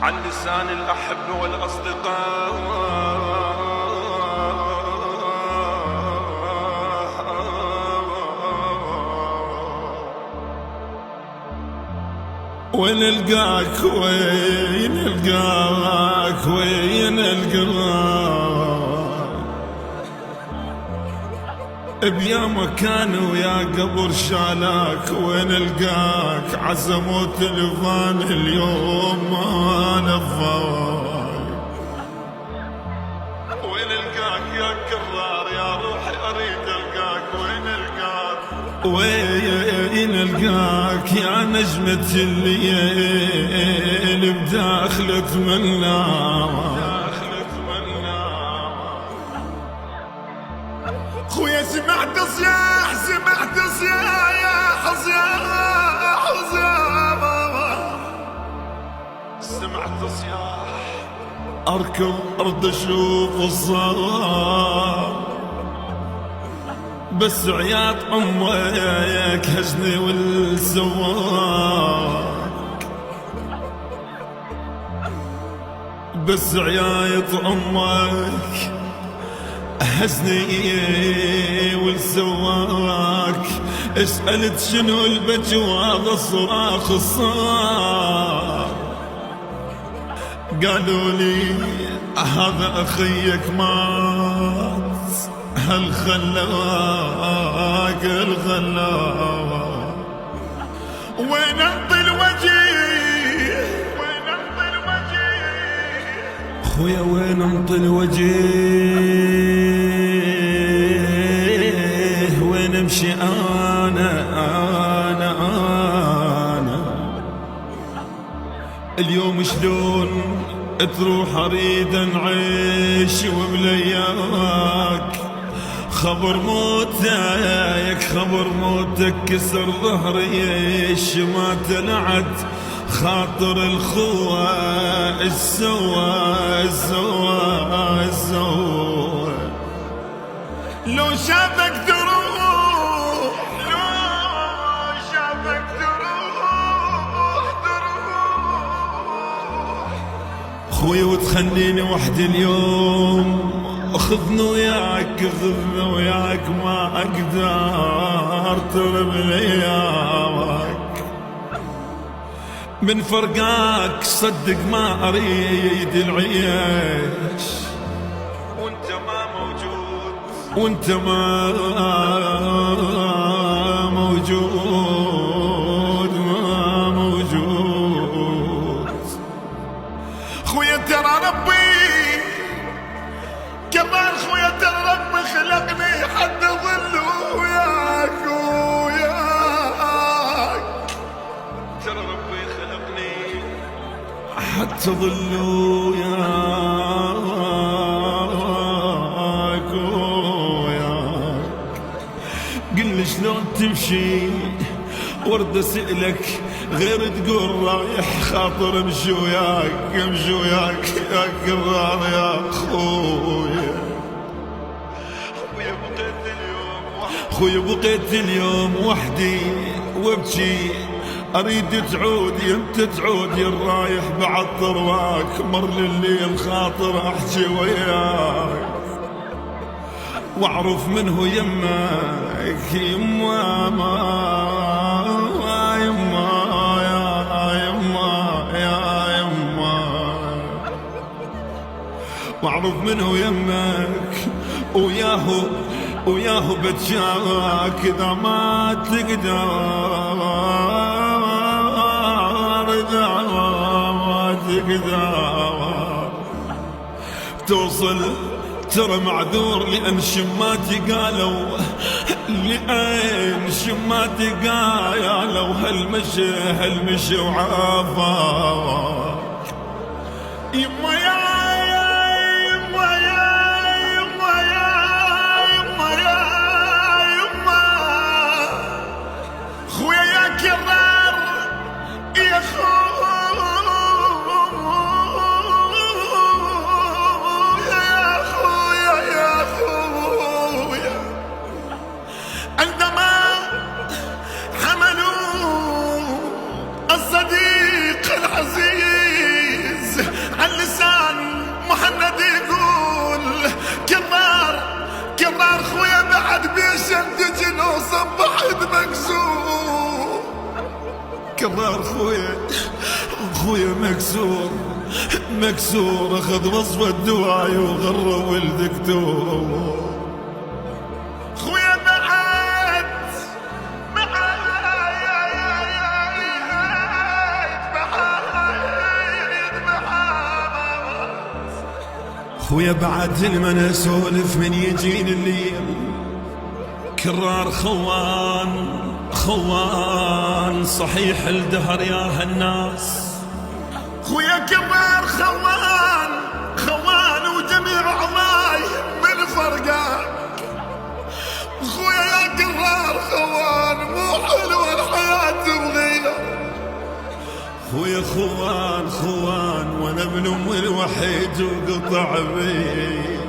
عن لسان الأحب والأصدقاء. وين القاك وين القاك وين القاك بيا مكان ويا قبر شالاك. وين القاك عزموا تلفان اليوم ما نفاك. وين القاك يا كرار يا روحي اريد القاك. وين القاك وين القاك يا نجمة الليل بداخلة منام. خويا سمعت صياح سمعت صياح صياح صياح سمعت صياح اركض ارد اشوف الصار. بس عياط امك هجني والسواق. بس عياط امك هزني والسواك. اسألت شنو البجواد الصراخ الصار. قالوا لي هذا اخيك مات هالخلاق الخلاق. وين انطي الوجيه وين انطي الوجيه خويا وين انطي الوجيه. وين امشي انا اليوم شلون تروح اريد نعيش وبلياك. خبر موتك خبر موتك كسر ظهري. ما تنعت خاطر الخوة السوا لو شافك تروح لو شافك تروح خوي وتخليني وحدي اليوم. خذني وياك ما اقدر ترب ليامك. من فرقاك صدق ما اريد العيش. وانت ما موجود وانت ما موجود ما موجود. خويا ترى ربي كمان خويا ترى ربي خلقني حتى ظل وياك وياك. ترى ربي خلقني حتى ظل وياك وياك. قل لي شلون تمشي ورد اسألك غير تقول رايح خاطر امشي وياك امشي وياك يا كرار يا خويا. خويا بقيت اليوم وحدي وابكي. اريد تعود يمتى تعود يا الرايح بعد ضرواك. مر الليل خاطر احكي وياك واعرف منه يمك يما ما يما يا يما يا يما. واعرف منه يمك وياه بتشاك. اذا ما تقدر اذا ما تقدر توصل ترى معذور. لأن شماتي قالوا لأن شماتي قالوا هالمشي وعافاك. يما يا يما يا يما يا يما يا يما. خويا يا كرار يا خويا عندما حملوا الصديق العزيز كرار خويا مكسور اخذ وصفة دواعي وغرى والدكتور. خويا بعد خويا بعد لمن اسولف من يجيني الليل كرار خوان صحيح الدهر يا هالناس. خويا كرار خوان وجميع عماي من فرقاك. خويا يا كرار خوان مو حلوة الحياة تبغيها. خويا خوان وانا ابن امي الوحيد وقطع بي.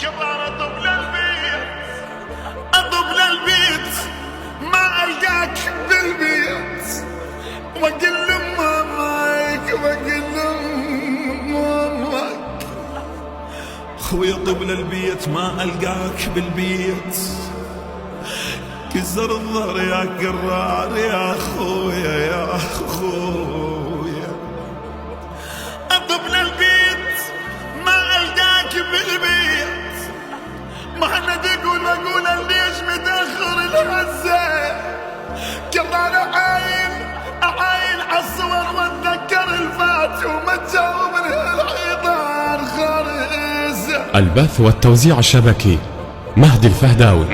كرار اطب للبيت ما القاك بالبيت واقول لمامك خويا طب للبيت ما القاك بالبيت. كسر الظهر يا كرار يا خويا اطب للبيت ما القاك بالبيت. محمد يقول ليش متاخر الهزه. كرار اعاين عالصور واتذكر الفات وما تجاوب من الحيطان خارزه. البث والتوزيع الشبكي مهدي الفهداوي.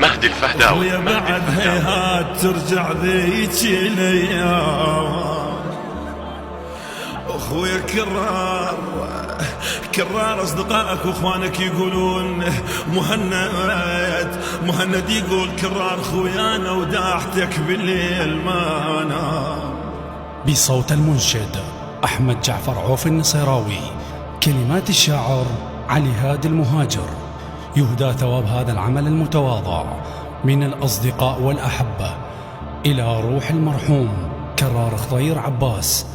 ويا بعد هيهات ترجع ذيك الايام. اخويا كرار اصدقائك واخوانك يقولون مهند يقول كرار خويانا وداحتك بالليل ما نام. بصوت المنشد أحمد جعفر عوف النصيراوي، كلمات الشاعر علي هادي المهاجر. يهدى ثواب هذا العمل المتواضع من الأصدقاء والأحبة إلى روح المرحوم كرار خضير عباس